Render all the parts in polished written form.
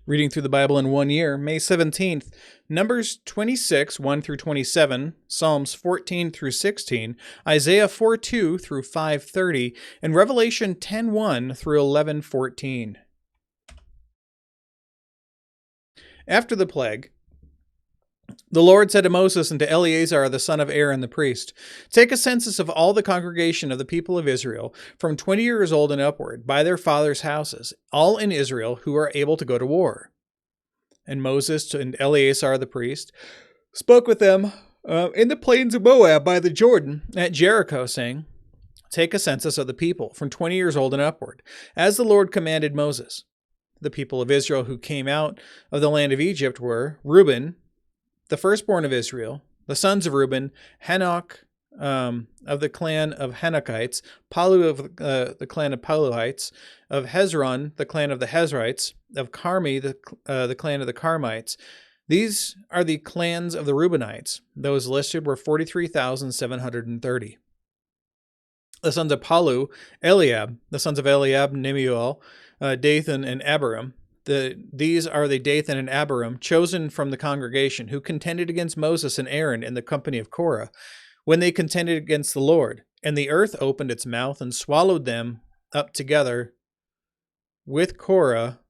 Reading through the Bible in 1 year, May 17th, Numbers 26, 1 through 27, Psalms 14 through 16, Isaiah 4:2 through 5:30, and Revelation 10:1 through 11:14. After the plague, the Lord said to Moses and to Eleazar the son of Aaron the priest, "Take a census of all the congregation of the people of Israel, from 20 years old and upward, by their fathers' houses, all in Israel who are able to go to war." And Moses and Eleazar the priest spoke with them in the plains of Moab by the Jordan at Jericho, saying, "Take a census of the people, from 20 years old and upward, as the Lord commanded Moses." The people of Israel who came out of the land of Egypt were Reuben, the firstborn of Israel, the sons of Reuben, Hanoch of the clan of Hanochites, Palu of the clan of Paluhites, of Hezron, the clan of the Hezrites, of Carmi, the clan of the Carmites. These are the clans of the Reubenites. Those listed were 43,730. The sons of Palu, Eliab. The sons of Eliab, Nemuel, Dathan, and Abiram. These are the Dathan and Abiram, chosen from the congregation, who contended against Moses and Aaron in the company of Korah, when they contended against the Lord. And the earth opened its mouth and swallowed them up together with Korah.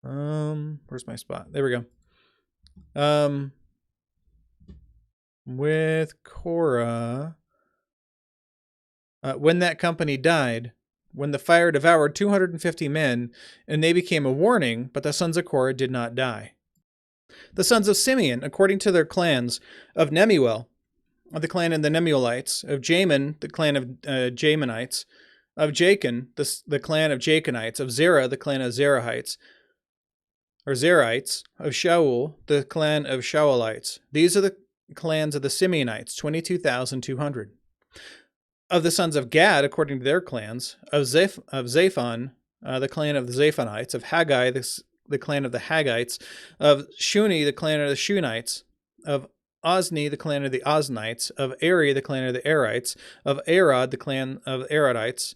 Where's my spot? There we go. With Korah, when that company died, when the fire devoured 250 men, and they became a warning, but the sons of Korah did not die. The sons of Simeon, according to their clans, of Nemuel, of the clan of the Nemuelites, of Jamin, the clan of Jamanites, of Jachin, the clan of Jachinites, of Zerah, the clan of Zerahites, or Zerites, of Shaul, the clan of Shaulites. These are the clans of the Simeonites, 22,200. Of the sons of Gad, according to their clans, of Zaphon, the clan of the Zaphonites, of Haggai, the clan of the Haggites, of Shuni, the clan of the Shunites, of Ozni, the clan of the Oznites, of Eri, the clan of the Erites, of Arod, the clan of the Arodites,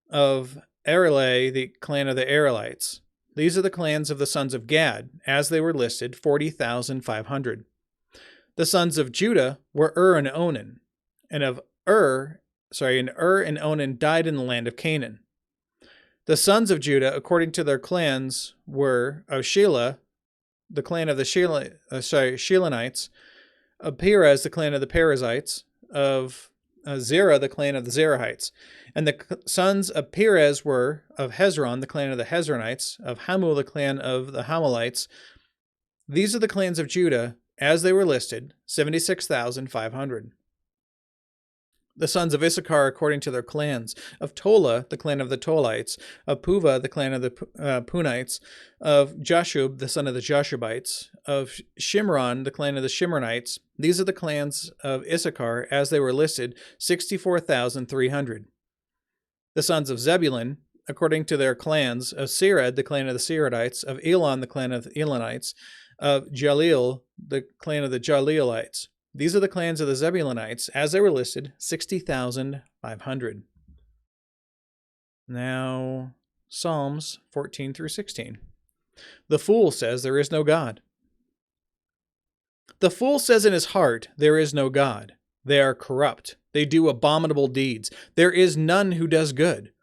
of Arile, the clan of the Arilites. These are the clans of the sons of Gad, as they were listed, 40,500. The sons of Judah were and Onan, and Ur and Onan died in the land of Canaan. The sons of Judah, according to their clans, were of Shelah, the clan of the Shelonites, of Perez, the clan of the Perizzites, of Zerah, the clan of the Zerahites. And the sons of Perez were of Hezron, the clan of the Hezronites, of Hamul, the clan of the Hamalites. These are the clans of Judah, as they were listed, 76,500. The sons of Issachar, according to their clans, of Tola, the clan of the Tolites, of Puva, the clan of the Punites, of Jashub, the son of the Jashubites, of Shimron, the clan of the Shimronites. These are the clans of Issachar, as they were listed, 64,300. The sons of Zebulun, according to their clans, of Sered, the clan of the Seredites, of Elon, the clan of the Elonites, of Jaleel, the clan of the Jaleelites. These are the clans of the Zebulunites, as they were listed, 60,500. Now, Psalms 14 through 16. The fool says there is no God. The fool says in his heart, there is no God. They are corrupt. They do abominable deeds. There is none who does good.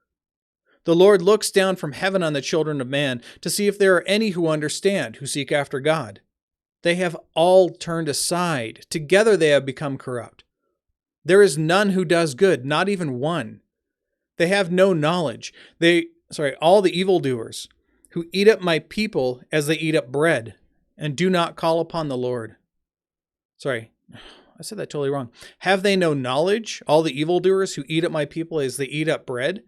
The Lord looks down from heaven on the children of man to see if there are any who understand, who seek after God. They have all turned aside. Together they have become corrupt. There is none who does good, not even one. They have no knowledge. All the evildoers who eat up my people as they eat up bread and do not call upon the Lord. I said that totally wrong. Have they no knowledge, all the evildoers who eat up my people as they eat up bread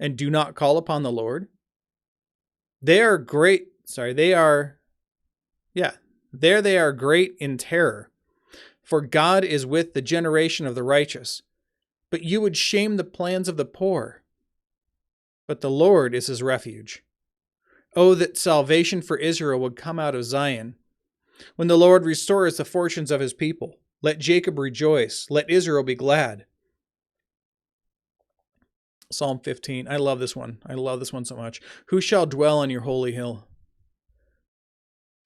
and do not call upon the Lord? They are great in terror, for God is with the generation of the righteous. But you would shame the plans of the poor. But the Lord is his refuge. Oh, that salvation for Israel would come out of Zion. When the Lord restores the fortunes of his people, let Jacob rejoice, let Israel be glad. Psalm 15. I love this one. I love this one so much. Who shall dwell on your holy hill?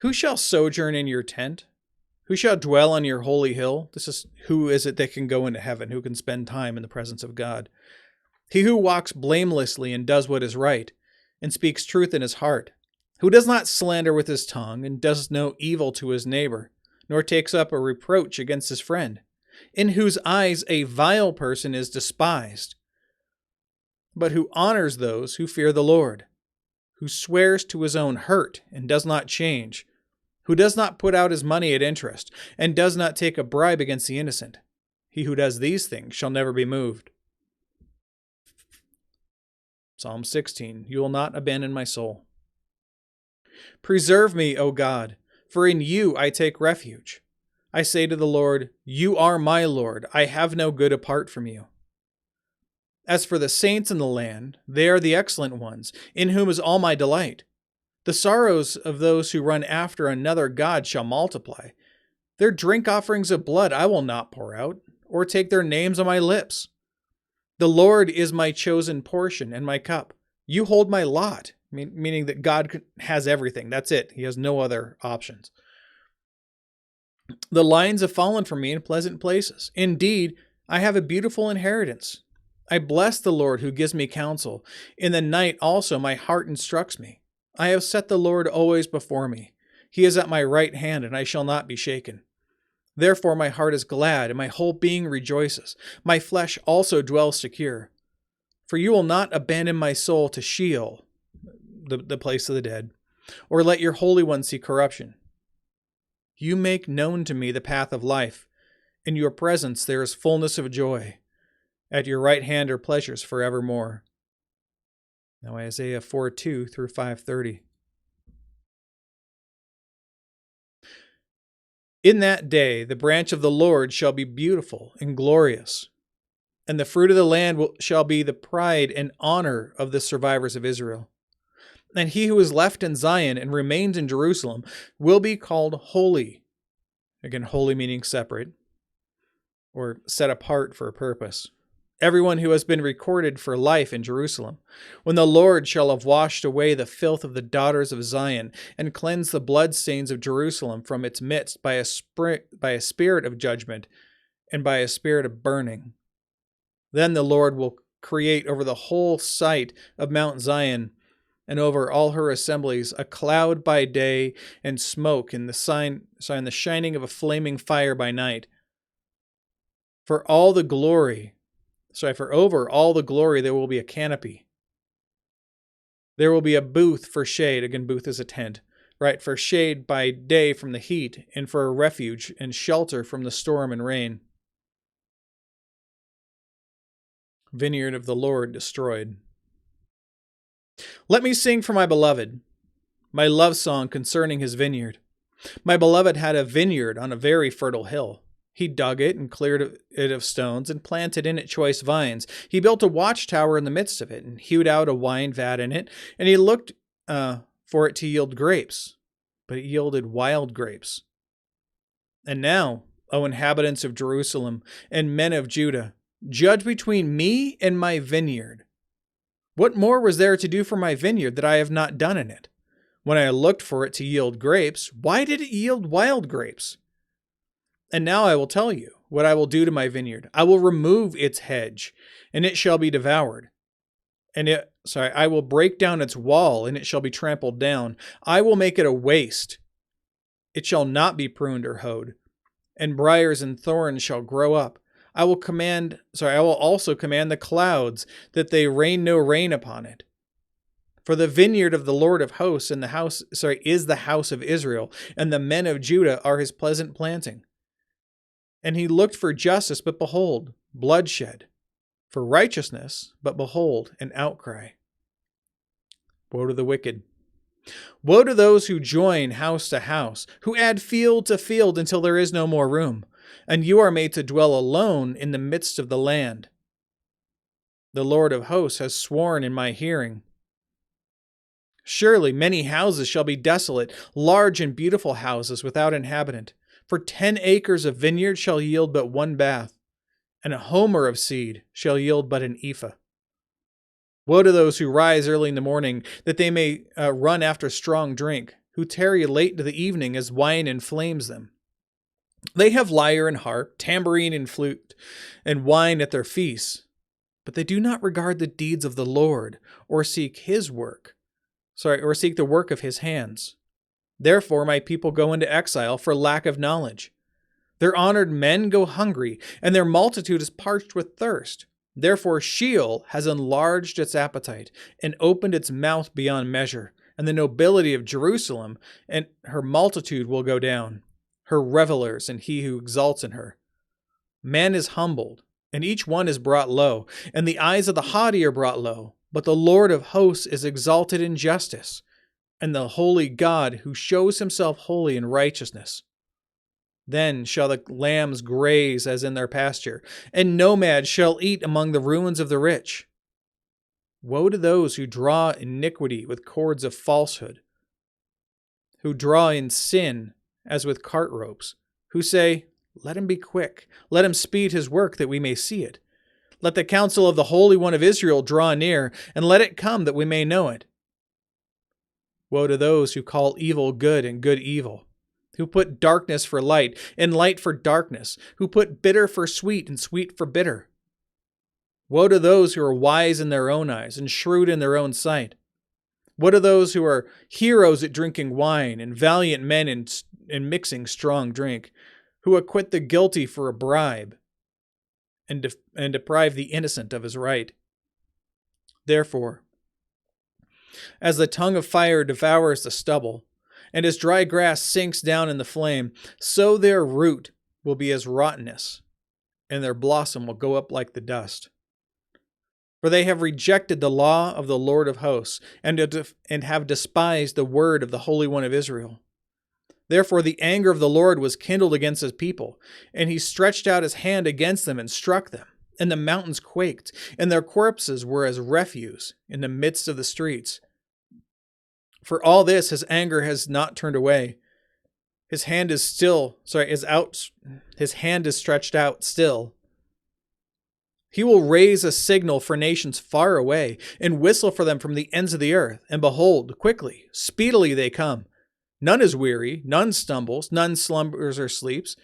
Who shall sojourn in your tent? Who shall dwell on your holy hill? Who is it that can go into heaven? Who can spend time in the presence of God? He who walks blamelessly and does what is right, and speaks truth in his heart, who does not slander with his tongue, and does no evil to his neighbor, nor takes up a reproach against his friend, in whose eyes a vile person is despised, but who honors those who fear the Lord, who swears to his own hurt and does not change, who does not put out his money at interest, and does not take a bribe against the innocent. He who does these things shall never be moved. Psalm 16. You will not abandon my soul. Preserve me, O God, for in you I take refuge. I say to the Lord, you are my Lord. I have no good apart from you. As for the saints in the land, they are the excellent ones, in whom is all my delight. The sorrows of those who run after another god shall multiply. Their drink offerings of blood I will not pour out, or take their names on my lips. The Lord is my chosen portion and my cup. You hold my lot, meaning that God has everything. That's it. He has no other options. The lines have fallen for me in pleasant places. Indeed, I have a beautiful inheritance. I bless the Lord who gives me counsel. In the night also my heart instructs me. I have set the Lord always before me. He is at my right hand, and I shall not be shaken. Therefore my heart is glad, and my whole being rejoices. My flesh also dwells secure. For you will not abandon my soul to Sheol, the place of the dead, or let your Holy One see corruption. You make known to me the path of life. In your presence there is fullness of joy. At your right hand are pleasures forevermore. Now Isaiah 4:2 through 5:30. In that day the branch of the Lord shall be beautiful and glorious, and the fruit of the land shall be the pride and honor of the survivors of Israel. And he who is left in Zion and remains in Jerusalem will be called holy. Again, holy meaning separate, or set apart for a purpose. Everyone who has been recorded for life in Jerusalem, when the Lord shall have washed away the filth of the daughters of Zion, and cleansed the bloodstains of Jerusalem from its midst by a spirit of judgment and by a spirit of burning. Then the Lord will create over the whole site of Mount Zion and over all her assemblies a cloud by day and smoke in the shining of a flaming fire by night. For over all the glory there will be a canopy. There will be a booth for shade. Again, booth is a tent, right? For shade by day from the heat, and for a refuge and shelter from the storm and rain. Vineyard of the Lord destroyed. Let me sing for my beloved, my love song concerning his vineyard. My beloved had a vineyard on a very fertile hill. He dug it and cleared it of stones and planted in it choice vines. He built a watchtower in the midst of it and hewed out a wine vat in it, and he looked for it to yield grapes, but it yielded wild grapes. And now, O inhabitants of Jerusalem and men of Judah, judge between me and my vineyard. What more was there to do for my vineyard that I have not done in it? When I looked for it to yield grapes, why did it yield wild grapes? And now I will tell you what I will do to my vineyard. I will remove its hedge, and it shall be devoured. I will break down its wall, and it shall be trampled down. I will make it a waste. It shall not be pruned or hoed, and briars and thorns shall grow up. I will also command the clouds that they rain no rain upon it. For the vineyard of the Lord of hosts is the house of Israel, and the men of Judah are his pleasant planting. And he looked for justice, but behold, bloodshed. For righteousness, but behold, an outcry. Woe to the wicked. Woe to those who join house to house, who add field to field until there is no more room. And you are made to dwell alone in the midst of the land. The Lord of hosts has sworn in my hearing. Surely many houses shall be desolate, large and beautiful houses without inhabitant. For 10 acres of vineyard shall yield but one bath, and a homer of seed shall yield but an ephah. Woe to those who rise early in the morning, that they may run after strong drink, who tarry late into the evening as wine inflames them. They have lyre and harp, tambourine and flute, and wine at their feasts, but they do not regard the deeds of the Lord, or seek or seek the work of his hands. Therefore my people go into exile for lack of knowledge. Their honored men go hungry, and their multitude is parched with thirst. Therefore Sheol has enlarged its appetite, and opened its mouth beyond measure, and the nobility of Jerusalem and her multitude will go down, her revelers and he who exalts in her. Man is humbled, and each one is brought low, and the eyes of the haughty are brought low. But the Lord of hosts is exalted in justice, and the holy God who shows himself holy in righteousness. Then shall the lambs graze as in their pasture, and nomad shall eat among the ruins of the rich. Woe to those who draw iniquity with cords of falsehood, who draw in sin as with cart ropes, who say, let him be quick, let him speed his work that we may see it. Let the counsel of the Holy One of Israel draw near, and let it come that we may know it. Woe to those who call evil good and good evil, who put darkness for light and light for darkness, who put bitter for sweet and sweet for bitter. Woe to those who are wise in their own eyes and shrewd in their own sight. Woe to those who are heroes at drinking wine and valiant men in mixing strong drink, who acquit the guilty for a bribe and deprive the innocent of his right. Therefore, as the tongue of fire devours the stubble, and as dry grass sinks down in the flame, so their root will be as rottenness, and their blossom will go up like the dust. For they have rejected the law of the Lord of hosts, and have despised the word of the Holy One of Israel. Therefore the anger of the Lord was kindled against his people, and he stretched out his hand against them and struck them, and the mountains quaked, and their corpses were as refuse in the midst of the streets. For all this his anger has not turned away. His hand is stretched out still. He will raise a signal for nations far away, and whistle for them from the ends of the earth. And behold, quickly, speedily they come. None is weary, none stumbles, none slumbers or sleeps.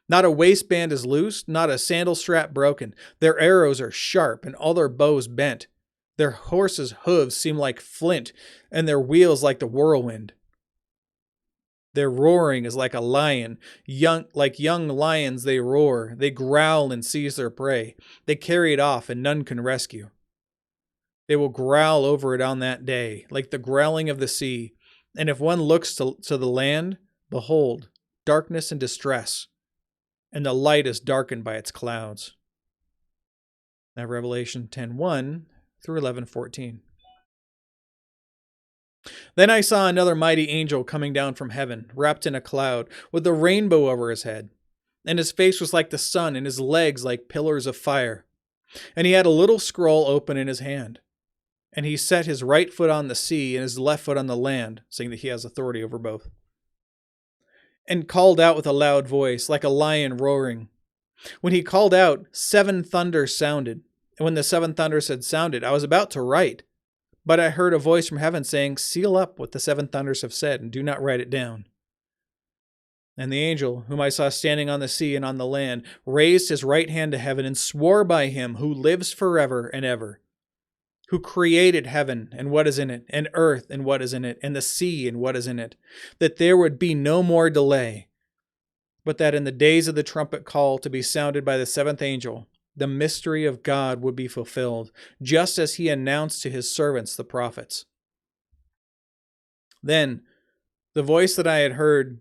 Not a waistband is loosed, not a sandal strap broken. Their arrows are sharp, and all their bows bent. Their horses' hooves seem like flint, and their wheels like the whirlwind. Their roaring is like a lion. Like young lions they roar. They growl and seize their prey. They carry it off, and none can rescue. They will growl over it on that day, like the growling of the sea. And if one looks to the land, behold, darkness and distress, and the light is darkened by its clouds. Now Revelation 10:1 through 11:14. Then I saw another mighty angel coming down from heaven, wrapped in a cloud, with a rainbow over his head. And his face was like the sun, and his legs like pillars of fire. And he had a little scroll open in his hand. And he set his right foot on the sea and his left foot on the land, saying that he has authority over both. And called out with a loud voice, like a lion roaring. When he called out, 7 thunders sounded. And when the 7 thunders had sounded, I was about to write. But I heard a voice from heaven saying, seal up what the 7 thunders have said, and do not write it down. And the angel, whom I saw standing on the sea and on the land, raised his right hand to heaven and swore by him who lives forever and ever, who created heaven and what is in it, and earth and what is in it, and the sea and what is in it, that there would be no more delay, but that in the days of the trumpet call to be sounded by the 7th angel, the mystery of God would be fulfilled, just as he announced to his servants the prophets. Then the voice that I had heard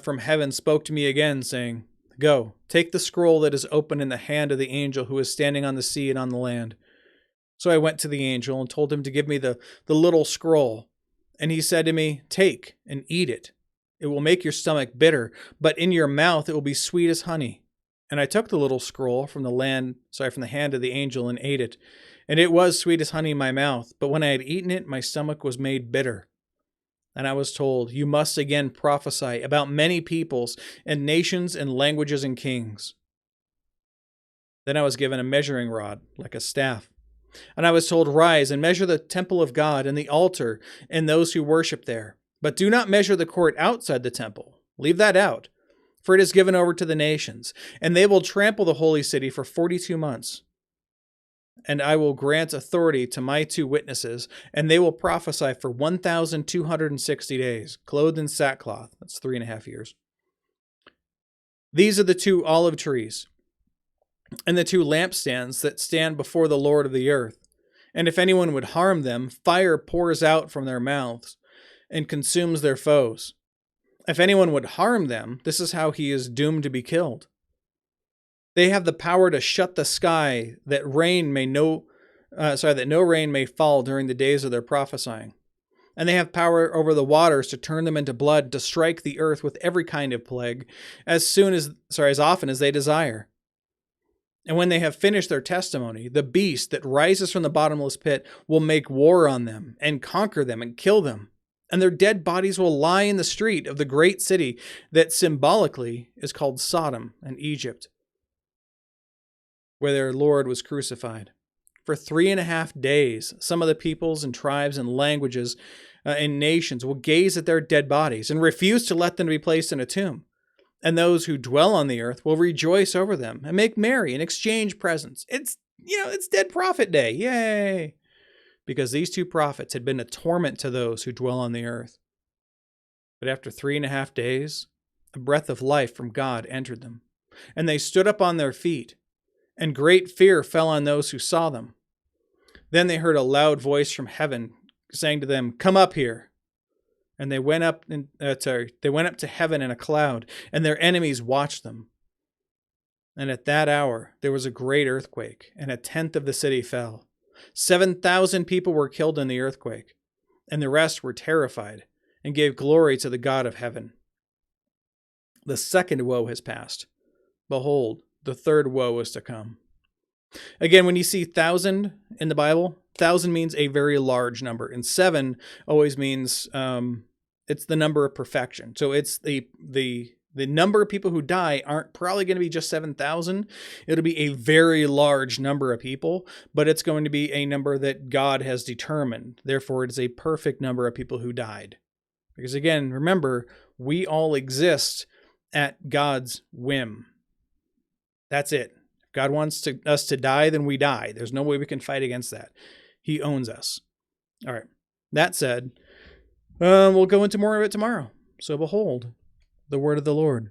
from heaven spoke to me again, saying, Go, take the scroll that is open in the hand of the angel who is standing on the sea and on the land. So I went to the angel and told him to give me the little scroll. And he said to me, Take and eat it. It will make your stomach bitter, but in your mouth it will be sweet as honey. And I took the little scroll from the hand of the angel and ate it. And it was sweet as honey in my mouth. But when I had eaten it, my stomach was made bitter. And I was told, You must again prophesy about many peoples and nations and languages and kings. Then I was given a measuring rod, like a staff. And I was told, rise and measure the temple of God and the altar and those who worship there. But do not measure the court outside the temple. Leave that out, for it is given over to the nations, and they will trample the holy city for 42 months. And I will grant authority to my 2 witnesses, and they will prophesy for 1,260 days, clothed in sackcloth. That's 3.5 years. These are the 2 olive trees and the 2 lampstands that stand before the Lord of the earth. And if anyone would harm them, fire pours out from their mouths and consumes their foes. If anyone would harm them, this is how he is doomed to be killed. They have the power to shut the sky that no rain may fall during the days of their prophesying. And they have power over the waters to turn them into blood, to strike the earth with every kind of plague, as often as they desire. And when they have finished their testimony, the beast that rises from the bottomless pit will make war on them and conquer them and kill them. And their dead bodies will lie in the street of the great city that symbolically is called Sodom and Egypt, where their Lord was crucified. For 3.5 days, some of the peoples and tribes and languages and nations will gaze at their dead bodies and refuse to let them be placed in a tomb. And those who dwell on the earth will rejoice over them and make merry and exchange presents. It's Dead Prophet Day. Yay! Because these 2 prophets had been a torment to those who dwell on the earth. But after 3.5 days, a breath of life from God entered them, and they stood up on their feet, and great fear fell on those who saw them. Then they heard a loud voice from heaven saying to them, "Come up here." And they went up to heaven in a cloud, and their enemies watched them. And at that hour there was a great earthquake, and 1/10 of the city fell. 7,000 people were killed in the earthquake, and the rest were terrified and gave glory to the God of heaven. The second woe has passed. Behold, the third woe is to come. Again, when you see 1,000 in the Bible, 1,000 means a very large number, and 7 always means it's the number of perfection. So it's the number of people who die aren't probably going to be just 7,000. It'll be a very large number of people, but it's going to be a number that God has determined. Therefore, it is a perfect number of people who died. Because again, remember, we all exist at God's whim. That's it. If God wants us to die, then we die. There's no way we can fight against that. He owns us. All right. That said, we'll go into more of it tomorrow. So behold, the word of the Lord.